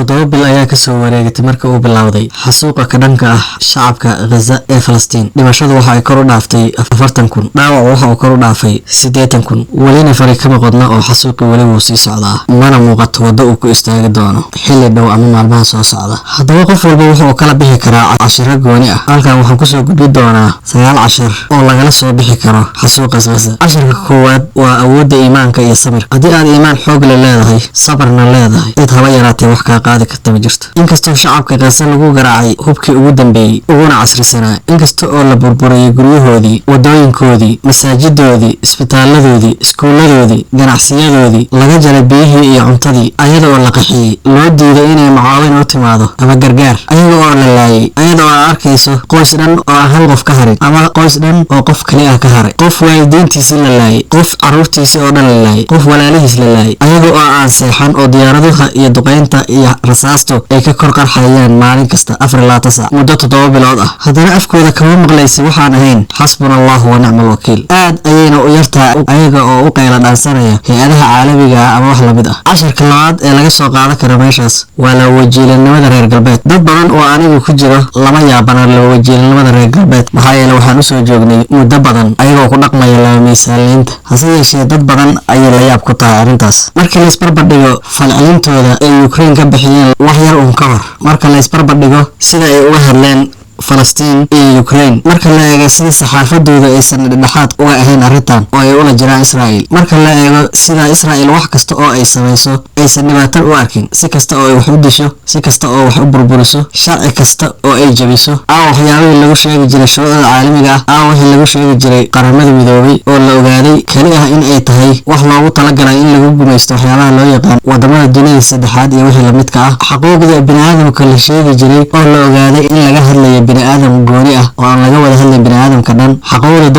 toddoba bil ayaa kasoo wareegatay marka uu bilowday xasuuqa ka dhanka ah shacabka Gaza ee Falastiin. Dhimashadu waxa ay kor u dhaaftay 40,000, dhaawac waxa uu kor u dhaafay 80,000. welina fari kama qodna oo xasuuqi weli wuu sii socdaa, mana muuqato waddo uu ku istaagi doono xilli dhow ama maalmaha soo socda. haddaba qof walba wuxuu kala bixi karaa cashiro gooni ah. halkan waxaan kusoo gudbi doonaa 9 cashir oo lagala soo bixi karo xasuuqa Gaza. cashirka koowaad waa awoodda iimaanka iyo sabir. haddii aad iimaan xoog leh leedahay, sabarna leedahay, cid haba yaraatee wax kaa qaadi karta ma jirto. inkastoo shacabka Gaza lagu garaacay hubkii ugu dambeeyey uguna casrisanaa, inkasta oo la burburiyay guryahoodii, wadooyinkoodii, masaajidoodii, isbitaaladoodii, iskuuladoodii, ganacsiyadoodii, laga jaray biyihii iyo cuntadii, ayada oo la qaxiyey, loo diiday inay mucaawin u timaado ama gargaar, ayaga oo la laayay, ayada oo aad arkayso qoys dhan oo aan hal qof ka harin ama qoys dhan oo qof kali ah ka haray, qof waalidiintiisii la laayay, qof caruurtiisii oo dhan la laayay, qof walaalihiis la laayay, ayaga oo aan seexan oo diyaaradaha iyo duqeynta iyo rasaastu ay ka kor qarxayaan maalin kasta 24 saac muddo 7 bilood ah. haddana afkooda kama maqlaysa waxaan ahayn xasbunallahu wa ni'mal wakiil. aad ayayna u yartaa ayaga oo u qayla dhaansanaya hay-adaha caalamiga ah ama wax lamid ah. cashirka labaad ee laga soo qaadan karo meeshaas waa la wajiilanimada reer galbeed. dad badan oo anigu ku jiro lama yaabana la wajiilanimada reer galbeed, maxaa yeelay waxaan usoo joognay muddo badan ayagoo ku dhaqmaya laba miisaanleynta. hase yeeshee dad badan ayay la yaab ku tahay arrintaas. markii la isbarbardhigo falcelintooda ay Ukraine ka bixiyeen wax yar uun ka hor, marka la isbarbardhigo sida ay uga hadleen Falastiin iyo Ukraine, marka la eego sida saxaafadooda aysan dhexdhexaad uga ahayn arrintan oo ay ula jiraan Israa'iil, marka la eego sida Israa'iil wax kasta oo ay samayso aysan dhibaato u arkin, si kasta oo ay wax u disho, si kasta oo wax u burburiso, sharci kasta oo ay jabiso, waxyaabihii lagu sheegi jiray shuruucda caalamiga ah, wixii lagu sheegi jiray qaramada midoobay oo la ogaaday kali ah in ay tahay wax loogu talagalay in lagu gumaysto waxyaabaha loo yaqaan wadamada dunida saddexaad iyo wixii la midka ah. xuquuqda bini'aadamka la sheegi jiray oo la ogaaday in laga hadlayo bini'aadam gooni ah oo aan laga wada hadlayn bini'aadamka dhan. xuquuqda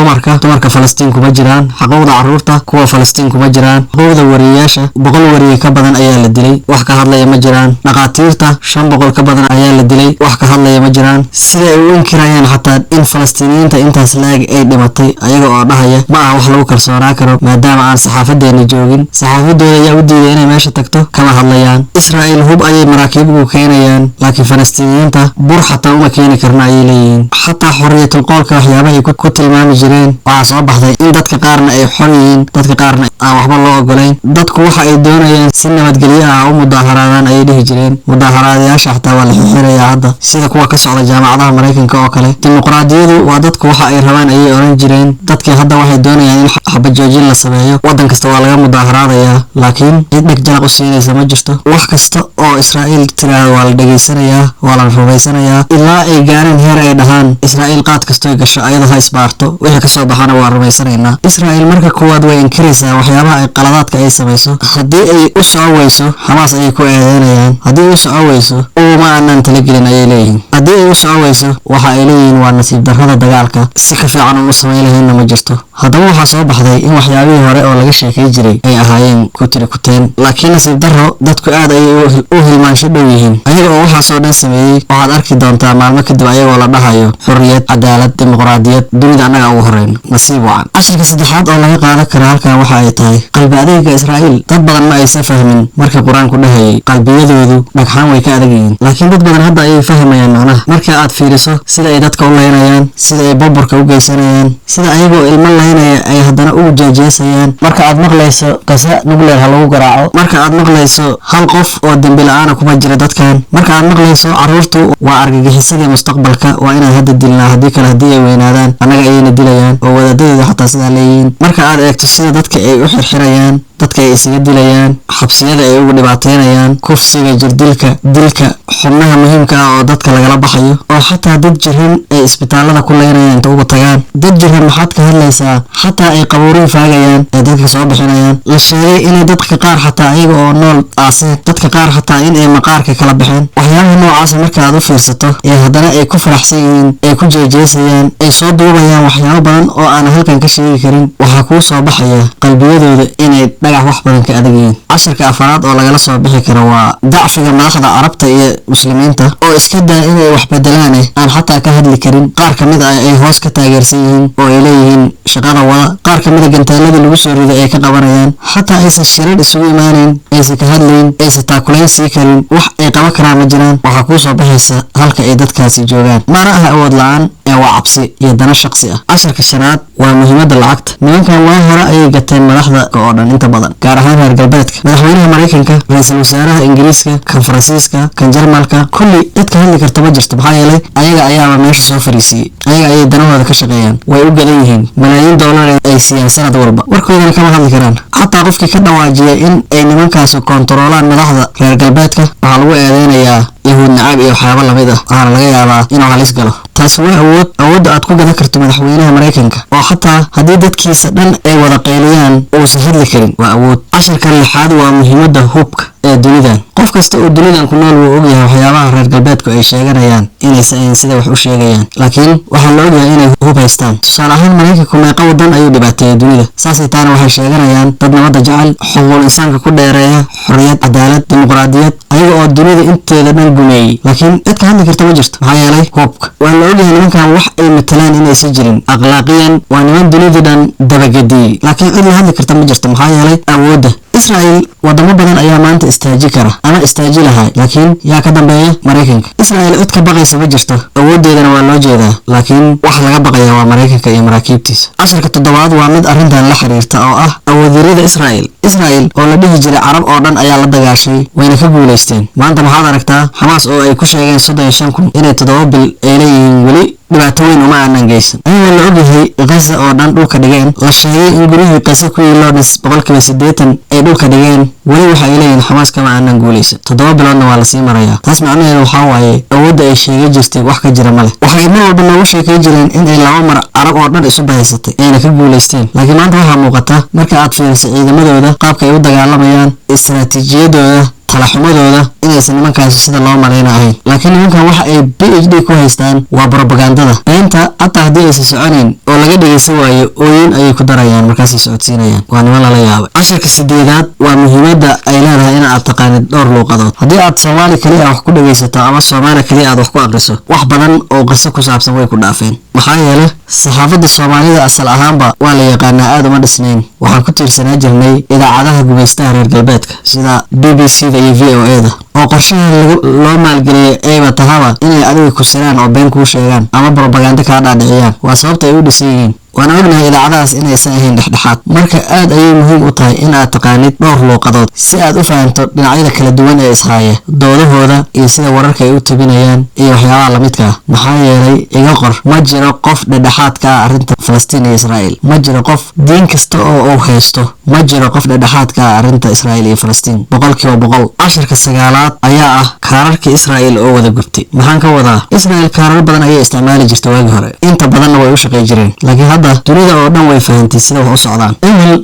dumarka Falastiin kuma jiraan, xuquuqda carruurta kuwa Falastiin kuma jiraan, xuquuqda wariyeyaasha 100 wariye ka badan ayaa la dilay, wax ka hadlaya ma jiraan. dhaqaatiirta 500 ka badan ayaa la dilay, wax ka hadlaya ma jiraan. sida ay u inkirayaan xataa in Falastiiniyiinta intaas laag ay dhimatay, ayaga oo dhahaya ma aha wax lagu kalsoonaan karo maadaama aan saxaafadeena joogin. saxaafadooda ayaa u diiday inay meesha tagto, kama hadlayaan. Israa'iil hub ayay maraakiib ugu keenayaan, laakiin Falastiiniyiinta bur xataa uma keeni karna ayay leeyihiin. xataa xorriyatul qowlka waxyaabahay ku tilmaami jireen waxaa soo baxday in dadka qaarna ay xor yihiin, dadka qaarna aan waxba loo ogolayn. dadku waxa ay doonayaan si nabadgelyo ah u mudaaharaadaan ayay dhihi jireen. mudaaharaadayaasha xataa waa la xirxirayaa hadda, sida kuwa ka socda jaamacadaha Mareykanka oo kale. dimuqraadiyadu waa dadku waxa ay rabaan ayay oran jireen. dadkii hadda waxay doonayaan in xabad joojin la sameeyo, waddan kasta waa laga mudaaharaadayaa, laakiin cid dheg jalaq u siinaysa ma jirto. wax kasta oo Israa'iil tiraahdo waa la dhageysanayaa, waa la rumaysanayaa, ilaa ay gaareen heer ay dhahaan Israa'iil qaad kastoo gasho ayada ha isbaarto, wixii kasoo baxana waa rumaysanaynaa. Israa'iil marka koowaad way inkiraysaa waxyaabaha ay qaladaadka ay samayso. haddii ay u soco weyso Xamaas ayay ku eedeynayaan, haddii ay u soco weyso uma aanan talagelin ayay leeyihiin, haddii ay u soco weyso waxa ay leeyihiin waa nasiib darrada dagaalka, si ka fiican uma samayn lahaynna ma jirto. haddaba waxaa soo baxday in waxyaabihii hore oo laga sheekay jiray ay ahaayeen ku tiri kuteen, laakiin nasiib darro dadku aad ayay u hilmaansho dhow yihiin. ayaga oo waxaasoo dhan sameeyey waxaad arki doontaa maalmo kadib ayagoo la dhahayo xurriyad, cadaalad, dimuqraadiyad, dunida annaga ugu horeyno. nasiib wacan. cashirka saddexaad oo laga qaadan kara halkan waxa ay tahay qalbi adayga Israa'iil. dad badan ma aysan fahmin markii qur-aanku dhahayay qalbiyadoodu dhagxaan way ka adag yihiin, laakiin dad badan hadda ayay fahmayaan macnaha. marka aad fiiriso sida ay dadka u leynayaan, sida ay burburka u geysanayaan, sida ayagoo ilmo leynaya ay haddana ugu jeejeesayaan. marka aad maqlayso Gaza nuclear ha lagu garaaco, marka aad maqlayso hal qof oo dambi la'aana kuma jira dadkan, marka aad maqlayso carruurtu waa argagixisadii mustaqbalka, waa inaan hadda dilnaa, haddii kale haddii ay weynaadaan annaga ayayna dilayaan, oo wadaadadeeda xataa sidaa leeyihiin. marka aad eegto sida dadka ay u xirxirayaan, dadka ay isaga dilayaan, xabsiyada ay ugu dhibaateynayaan, kufsiga, jirdilka, dilka xubnaha muhiimka ah oo dadka lagala baxayo, oo xataa dad jiran ay isbitaalada ku leynayaan inta ugu tagaan. dad jiran maxaad ka hadlaysaa? xataa ay qabuurin faagayaan ee dadka soo bixinayaan. la sheegay inay dadka qaar xataa ayaga oo nool aaseen, dadka qaar xataa in ay maqaarka kala baxeen. waxyaabaha noocaasa marka aad u fiirsato ee haddana ay ku faraxsan yihiin, ay ku jeejeesayaan, ay soo duubayaan waxyaabo badan oo aan halkan ka sheegi karin, waxaa kuu soo baxaya qalbiyadooda inay dhagax wax badan ka adag yihiin. casharka afraad oo lagala soo bixi karo waa dacfiga madaxda carabta iyo muslimiinta oo iska daa inay wax bedelaan aan xataa ka hadli karin. qaar kamid ah ay hoos ka taageersan yihiin oo ay leeyihiin shaqada wada. qaar kamid ah gantaalada lagu soo riday ay ka qabanayaan, xataa aysan shirar isugu imaanayn, aysan ka hadlayn, aysan taakulayn sii karin. wax ay qaban karaan ma jiraan. waxaa kuu soo baxaysa halka ay dadkaasi joogaan. mana aha awood la-aan ee waa cabsi iyo dana shaqsi ah. casharka shanaad waa muhiimada lacagta. nimankan waa hore ayay gateen madaxda oo dhan inta badan, gaar ahaan reer galbeedka. madaxweynaha maraykanka, ra-iisul wasaaraha ingiriiska, kan faransiiska, kan jarmalka, kulli dadka hadli karta ma jirto. maxaa yeelay ayaga ayaaba meesha soo fariisiyey, ayaga ayay danahooda ka shaqeeyaan. way u gadan yihiin malaayiin dollar ay siiyaan sanad walba, warkoodana kama hadli karaan. xataa qofkii ka dhawaajiya in ay nimankaasi koontaroolaan madaxda reer galbeedka waxaa lagu eedeynayaa yahuud nacaab iyo waxyaabo lamid ah, waxaana laga yaabaa inuu halis galo. taasi waa awoodda aad ku gadan karto madaxweynaha maraykanka oo xataa haddii dadkiisa dhan ay wada qayliyaan uusan hadli karin. waa awood. casharka lixaad waa muhiimada hubka ee dunidan. qof kasta oo dunidan ku nool wuu ogyahay waxyaabaha reer galbeedku ay sheeganayaan inaysan ahayn sida wax u sheegayaan, laakiin waxaa la ogyahay inay hub haystaan. tusaale ahaan maraykanku meeqa wadan ayuu dhibaateeyay dunida, saasay taana waxay sheeganayaan dad nabadda jecel, xuquuqul insaanka ku dheereeya, xorriyad, cadaalad, dimuqraadiyad, ayaga oo dunida inteeda dhan gumeeyey. laakiin cid ka hadli karta ma jirto maxaa yeelay hubka. waa la ogyahay nimankan wax ay matalaan inaysan jirin. akhlaaqiyan waa niman dunida dhan dabagadiyey, laakiin cid la hadli karta ma jirto maxaa yeelay awoodda. israel wadamo badan ayaa maanta istaaji kara ama istaaji lahaa, laakiin yaa ka dambeeya maraykanka. israel cid ka baqaysa ma jirto, awoodeedana waa loo jeedaa, laakiin waxa laga baqaya waa maraykanka iyo maraakiibtiisa. casharka toddobaad waa mid arrintan la xiriirta oo ah awoodyarada israel. israel oo la dhihi jiray carab oo dhan ayaa la dagaashay, wayna ka guulaysteen. maanta maxaad aragtaa xamaas oo ay ku sheegeen 35,000 inay 7 bil ay leeyihiin weli dhibaato weyn uma aanan geysan. ayagoo la ogyahay gaza oo dhan dhulka dhigeen, la sheegay in gurihii gaza ku yiiloonis 80% ay dhulka dhigeen, weli waxa ay leeyihiin xamaas kama aanan guulaysan. 7 biloodna waa lasii marayaa. taas macnaheedu waxaa waaye awoodda ay sheegay jirtay wax ka jira ma leh. waxay mar walba noogu sheekay jireen in ay 2 mar carab oo dhan isu bahaysatay ayna ka guulaysteen, laakiin maanta waxaa muuqata marka aad fiiriso ciidamadooda, qaabka ay u dagaalamayaan, istaraatiijiyadooda, talaxumadooda, inaysan nimankaasi sida loo malayna ahayn. laakiin nimankan waxa ay PhD ku haystaan waa propagandada beenta. xataa haddii aysan soconayn oo laga dhegeysan waayo ooyin ayay ku darayaan markaasay socodsiinayaan. waa niman lala yaabay. casharka 8aad waa muhiimada ay leedahay in aad taqaanid dhowr luuqadood. haddii aad soomaali kaliya wax ku dhegeysato ama soomaali kaliya aad wax ku aqriso, wax badan oo qiso ku saabsan way ku dhaafeen. maxaa yeelay saxaafadda soomaalida asal ahaanba waa la yaqaanaa, aad uma dhisnayn. waxaan ku tiirsanaa jirnay idaacadaha gumaystaha reer galbeedka sida BBC-da iyo VOA-da oo qorshaha loo maalgeliyay ayba tahaba inay adiga ku siraan oo been kuu sheegaan ama propaganda kaa dhaadhiciyaan. waa sababta ay u dhisan yihiin. waana ognahay idaacadahaas inaysan ahayn dhexdhexaad. marka aad ayay muhiim u tahay in aad taqaanid dhowr luuqadood si aad u fahanto dhinacyada kala duwan ee ishaaya, doodahooda iyo sida wararka ay u tabinayaan iyo waxyaabaha lamidka ah. maxaa yeelay iga qor, ma jiro qof dhexdhexaad ka ah arrinta Falastiin iyo Israel. ma jiro qof diin kasta oo uu haysto, ma jiro qof dhexdhexaad ka ah arrinta Israel iyo Falastiin 100%. casharka 9aad ayaa ah kaararka Israel oo wada gubtay. maxaan ka wadaa? Israel kaarar badan ayay isticmaali jirtay waagii hore, inta badanna way u shaqeey jireen, laakiin hadda dunida oo dhan way fahantay sida wax u socdaan.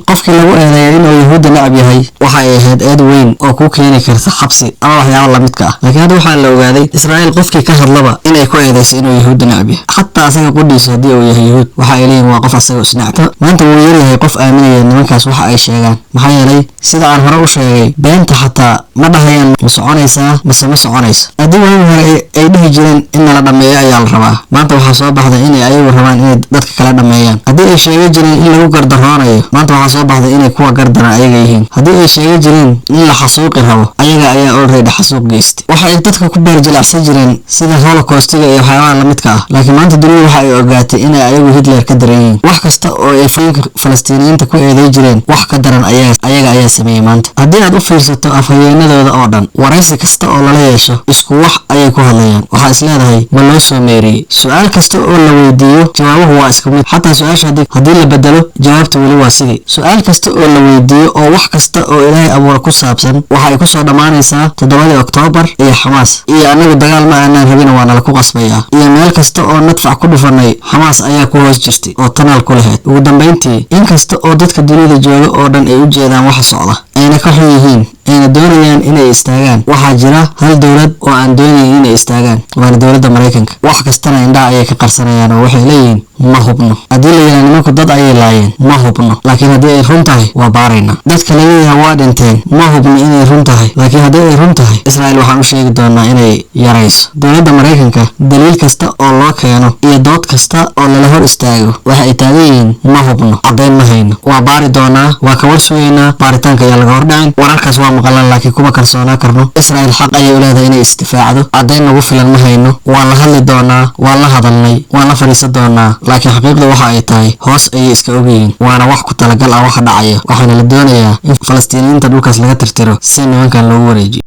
qofkii lagu eedeeyay inuu yahuudda nacab yahay waxa ay ahayd eed weyn oo ku keeni karta xabsi ama waxyaabo lamidka ah, laakiin hadda waxaa la ogaaday Israel qofkii ka hadlaba inay ku eedeysay inuu yahuudda nacab yahay. xataa asaga qudhiisa haddii uu yahay yahuud waxa ay leeyihiin waa qof asaga isnacta. maanta wuu yaryahay qof aaminaya nimankaas waxa ay sheegaan, maxaa yeelay sida aan hore u sheegay beenta xataa ma dhahayaan ma soconaysaa mise ma soconaysa. haddii waagi hore ay dhihi jireen in nala dhameeyo ayaa la rabaa, maanta waxaa soo baxday inay ayagu rabaan inay dadka kala dhameeyaan. haddii ay sheega jireen in lagu gardaroonayo, maanta waxaa soo baxday inay kuwa gardaran ayaga yihiin. haddii ay sheega jireen in la xasuuqi rabo, ayaga ayaa already xasuuq geystay. waxa ay dadka ku beerjilacsan jireen sida holocaustiga iyo waxyaabaha lamidka ah, laakiin maanta dunida waxa ay ogaatay inay ayagu Hitler ka daran yihiin. wax kasta oo ay Falastiiniyiinta ku eeday jireen wax ka daran ayaga ayaa sameeyay maanta. haddii aad u fiirsato afhayeenadooda oo dhan, waraysi kasta oo lala yeesho isku wax ayay ku hadlayaan. waxaa is leedahay ma loo soo meeriyey? su-aal kasta oo la weydiiyo jawaabuhu waa isku mid, xataa su-aasha haddii la bedelo jawaabta weli waa sidii. su-aal kasta oo la weydiiyo oo wax kasta oo ilaahay abuura ku saabsan waxa ay ku soo dhammaanaysaa 7 Oktoobar iyo xamaas iyo anagu dagaal ma aanan rabin waa nala ku qasbayaa, iyo meel kasta oo nadfac ku dhufanay xamaas ayaa ku hoos jirtay oo tanaal ku lahayd. ugu dambeyntii, inkasta oo dadka dunida jooga oo dhan ay u jeedaan waxa socda ayna ka xun yihiin ayna doonayaan inay istaagaan, waxaa jira hal dowlad oo aan doonayn inay istaagaan, waana dowladda Maraykanka. wax kastana indhaha ayay ka qarsanayaan oo waxay leeyihiin ma hubno haddii la yidhaahdo nimanku dad ayay laayeen ma hubno laakiin haddii ay run tahay waa baaraynaa dadka la leeyahay waa dhinteen ma hubno inay run tahay laakiin haddii ay run tahay Israa'iil waxaan u sheegi doonaa inay yarayso dowladda Mareykanka daliil kasta oo loo keeno iyo dood kasta oo lala hor istaago waxa ay taagan yihiin ma hubno caddayn ma hayno waa baari doonaa waa ka warsugaynaa baaritaanka ayaa laga hordhacin wararkaas waa maqalan laakiin kuma kalsoonaa karno Israa'iil xaq ayay u leedahay inay istifaacdo caddayn nagu filan ma hayno waa la hadli doonaa waa la hadalnay waa la fariisan doonaa laakiin xaqiiqdu waxa ay tahay hoos ayay iska ogyihiin waana wax ku talagal ah waxa dhacaya waxaana la doonayaa in Falastiiniyiinta dhulkaas laga tirtiro si nimankan loogu wareejiyo